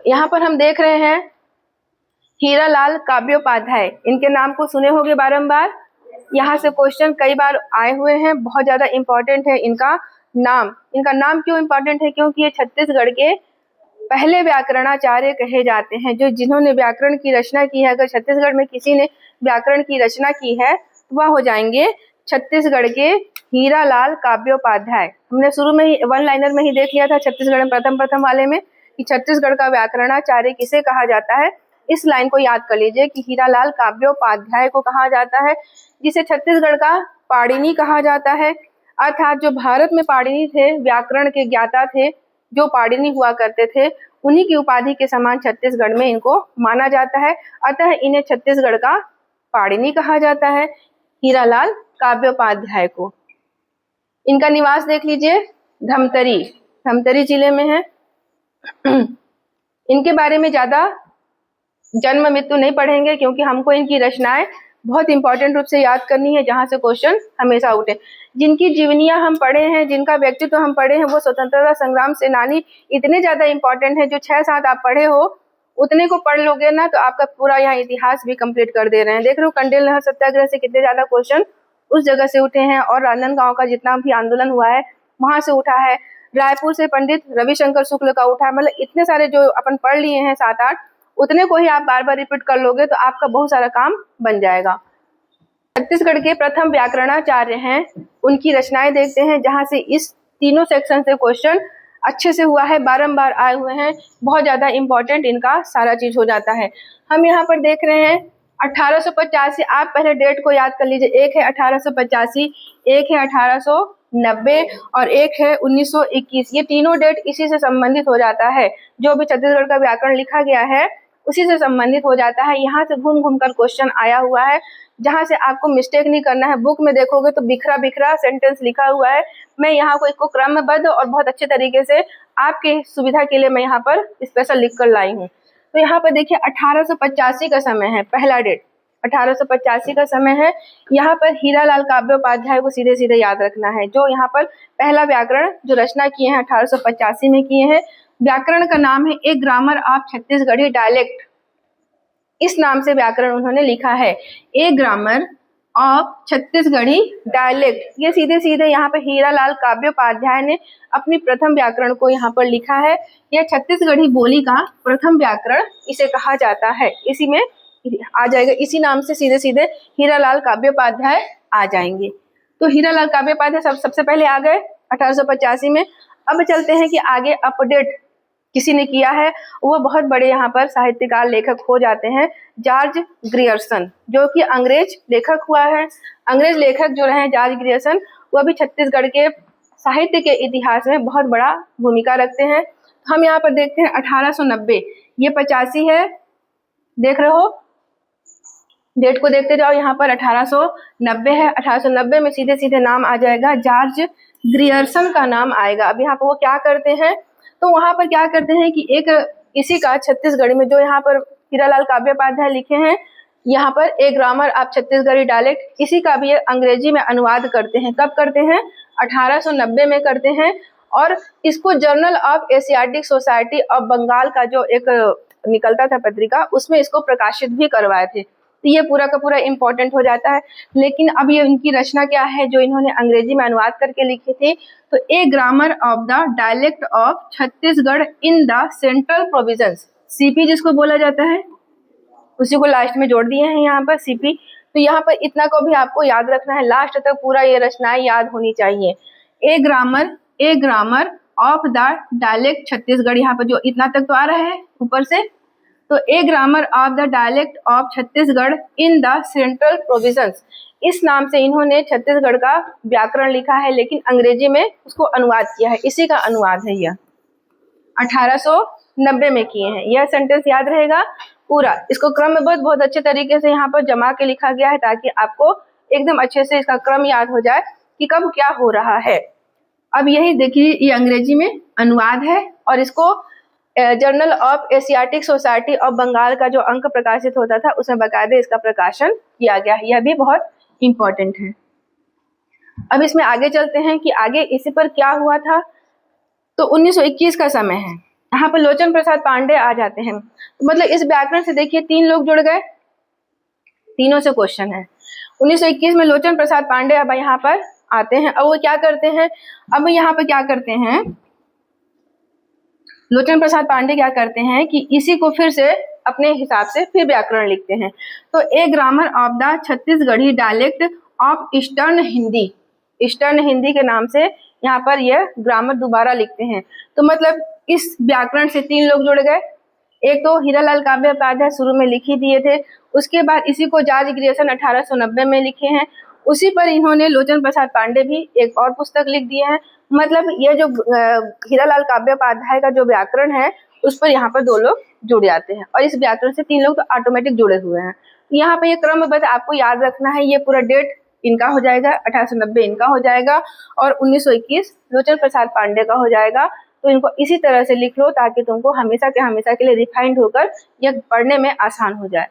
यहाँ पर हम देख रहे हैं हीरालाल काव्योपाध्याय। इनके नाम को सुने होंगे बारंबार। यहाँ से क्वेश्चन कई बार आए हुए हैं, बहुत ज्यादा इम्पोर्टेंट है इनका नाम। इनका नाम क्यों इम्पोर्टेंट है? क्योंकि ये छत्तीसगढ़ के पहले व्याकरणाचार्य कहे जाते हैं, जो जिन्होंने व्याकरण की रचना की है। अगर छत्तीसगढ़ में किसी ने व्याकरण की रचना की है तो वह हो जाएंगे छत्तीसगढ़ के हीरालाल काव्योपाध्याय। हमने शुरू में ही वन लाइनर में ही देख लिया था छत्तीसगढ़ में प्रथम वाले में कि छत्तीसगढ़ का व्याकरणाचार्य किसे कहा जाता है। इस लाइन को याद कर लीजिए कि हीरालाल काव्योपाध्याय को कहा जाता है, जिसे छत्तीसगढ़ का पाणिनि कहा जाता है। अर्थात जो भारत में पाणिनि थे, व्याकरण के ज्ञाता थे, जो पाणिनि हुआ करते थे, उन्हीं की उपाधि के समान छत्तीसगढ़ में इनको माना जाता है। अतः इन्हें छत्तीसगढ़ का पाणिनि कहा जाता है, हीरालाल काव्योपाध्याय को। इनका निवास देख लीजिए, धमतरी जिले में है। इनके बारे में ज्यादा जन्म मृत्यु नहीं पढ़ेंगे, क्योंकि हमको इनकी रचनाएं बहुत इंपॉर्टेंट रूप से याद करनी है, जहां से क्वेश्चन हमेशा उठे। जिनकी जीवनियां हम पढ़े हैं, जिनका व्यक्तित्व हम पढ़े हैं, वो स्वतंत्रता संग्राम सेनानी इतने ज्यादा इंपॉर्टेंट है। जो 6-7 आप पढ़े हो, उतने को पढ़ लोगे ना तो आपका पूरा यहाँ इतिहास भी कंप्लीट कर दे रहे हैं। देख रहे हो कंडेल नहर सत्याग्रह से कितने ज्यादा क्वेश्चन उस जगह से उठे हैं, और राजनांदगांव का जितना भी आंदोलन हुआ है वहां से उठा है। रायपुर से पंडित रविशंकर शुक्ल का उठा है। मतलब इतने सारे जो अपन पढ़ लिए हैं 7-8, उतने को ही आप बार बार रिपीट कर लोगे तो आपका बहुत सारा काम बन जाएगा। छत्तीसगढ़ के प्रथम व्याकरणाचार्य हैं, उनकी रचनाएं देखते हैं, जहां से इस तीनों सेक्शन से क्वेश्चन अच्छे से हुआ है, बारंबार आए हुए हैं, बहुत ज्यादा इंपॉर्टेंट इनका सारा चीज हो जाता है। हम यहाँ पर देख रहे हैं 1885। आप पहले डेट को याद कर लीजिए, एक है 1885, एक है 1890 और एक है 1921। ये तीनों डेट इसी से संबंधित हो जाता है। जो भी छत्तीसगढ़ का व्याकरण लिखा गया है उसी से संबंधित हो जाता है। यहाँ से घूम घूम कर क्वेश्चन आया हुआ है, जहाँ से आपको मिस्टेक नहीं करना है। बुक में देखोगे तो बिखरा बिखरा सेंटेंस लिखा हुआ है। मैं यहाँ को इसको क्रमबद्ध और बहुत अच्छे तरीके से आपके सुविधा के लिए मैं यहाँ पर स्पेशल लिख कर लाई हूँ। तो यहाँ पर देखिए 1885 का समय है, पहला डेट 1885 का समय है। यहाँ पर हीरालाल काव्योपाध्याय को सीधे सीधे याद रखना है, जो यहाँ पर पहला व्याकरण जो रचना किए हैं 1885 में किए हैं। व्याकरण का नाम है ए ग्रामर ऑफ छत्तीसगढ़ी डायलेक्ट। इस नाम से व्याकरण उन्होंने लिखा है, ए ग्रामर ऑफ छत्तीसगढ़ी डायलेक्ट। ये सीधे सीधे यहाँ पर हीरालाल काव्योपाध्याय ने अपनी प्रथम व्याकरण को यहाँ पर लिखा है। यह छत्तीसगढ़ी बोली का प्रथम व्याकरण इसे कहा जाता है। इसी में आ जाएगा, इसी नाम से सीधे सीधे हीरालाल काव्योपाध्याय आ जाएंगे। तो हीरालाल काव्योपाध्याय सबसे पहले आ गए 1885 में। अब चलते हैं कि आगे अपडेट किसी ने किया है, वो बहुत बड़े यहाँ पर साहित्यकार लेखक हो जाते हैं, जॉर्ज ग्रियर्सन, जो कि अंग्रेज लेखक हुआ है। अंग्रेज लेखक जो रहे जॉर्ज ग्रियर्सन, वह भी छत्तीसगढ़ के साहित्य के इतिहास में बहुत बड़ा भूमिका रखते हैं। हम यहाँ पर देखते हैं 1890, ये 85 है, देख रहे हो, डेट को देखते जाओ। यहाँ पर 1890 है, 1890 में सीधे सीधे नाम आ जाएगा, जॉर्ज ग्रियर्सन का नाम आएगा। अब यहाँ पर वो क्या करते हैं, तो वहां पर क्या करते हैं कि एक इसी का छत्तीसगढ़ी में जो यहाँ पर हीरालाल काव्योपाध्याय लिखे हैं, यहाँ पर ए ग्रामर ऑफ छत्तीसगढ़ी डायलेक्ट, इसी का भी अंग्रेजी में अनुवाद करते हैं। कब करते हैं? 1890 में करते हैं। और इसको Journal of Asiatic Society of Bengal का जो एक निकलता था पत्रिका, उसमें इसको प्रकाशित भी करवाए थे। तो ये पूरा का पूरा इंपॉर्टेंट हो जाता है। लेकिन अब ये इनकी रचना क्या है जो इन्होंने अंग्रेजी में अनुवाद करके लिखी थी, तो a grammar of the dialect of Chhattisgarh in the central provinces, CP जिसको बोला जाता है, उसी को लास्ट में जोड़ दिए हैं यहाँ पर सीपी। तो यहाँ पर इतना को भी आपको याद रखना है, लास्ट तक पूरा ये रचनाएं याद होनी चाहिए। A grammar of the dialect Chhattisgarh, यहाँ पर जो इतना तक तो आ रहा है ऊपर से, तो a grammar of the dialect of Chhattisgarh in the central provinces, इस नाम से इन्होंने छत्तीसगढ़ का व्याकरण लिखा है, लेकिन अंग्रेजी में उसको अनुवाद किया है। इसी का अनुवाद है यह, 1890 में किए हैं। यह सेंटेंस याद रहेगा पूरा। इसको क्रम में बहुत अच्छे तरीके से यहाँ पर जमा के लिखा गया है, ताकि आपको एकदम अच्छे से इसका क्रम याद हो जाए कि कब क्या हो रहा है। अब यही देखिए, ये अंग्रेजी में अनुवाद है, और इसको Journal of Asiatic Society of Bengal का जो अंक प्रकाशित होता था, उसमें बाकायदे इसका प्रकाशन किया गया है। यह भी बहुत इंपॉर्टेंट है। अब इसमें आगे चलते हैं कि आगे इसी पर क्या हुआ था। तो 1921 का समय है, यहाँ पर लोचन प्रसाद पांडे आ जाते हैं। तो मतलब इस व्याकरण से देखिए 3 लोग जुड़ गए, तीनों से क्वेश्चन है। 1921 में लोचन प्रसाद पांडे अब यहाँ पर आते हैं। अब वो क्या करते हैं, अब यहाँ पर क्या करते हैं, लोचन प्रसाद पांडे क्या करते हैं कि इसी को फिर से अपने हिसाब से फिर व्याकरण लिखते हैं। तो a grammar of the Chhattisgarhi dialect of eastern Hindi, eastern Hindi के नाम से यहाँ पर यह ग्रामर दोबारा लिखते हैं। तो मतलब इस व्याकरण से 3 लोग जुड़ गए। एक तो हीरालाल काव्य उपाध्याय शुरू में लिख ही दिए थे, उसके बाद इसी को जॉर्ज ग्रियर्सन 1890 में लिखे हैं। उसी पर इन्होंने लोचन प्रसाद पांडे भी एक और पुस्तक लिख दिए हैं। मतलब ये जो हीरालाल काव्य उपाध्याय का जो व्याकरण है उस पर यहाँ पर 2 लोग जुड़ जाते हैं, और इस व्याकरण से 3 लोग तो ऑटोमेटिक जुड़े हुए हैं। यहाँ पे ये क्रमबद्ध आपको याद रखना है। ये पूरा डेट इनका हो जाएगा, 1890 इनका हो जाएगा और 1921 लोचन प्रसाद पांडे का हो जाएगा। तो इनको इसी तरह से लिख लो ताकि तुमको हमेशा के लिए रिफाइंड होकर यह पढ़ने में आसान हो जाए।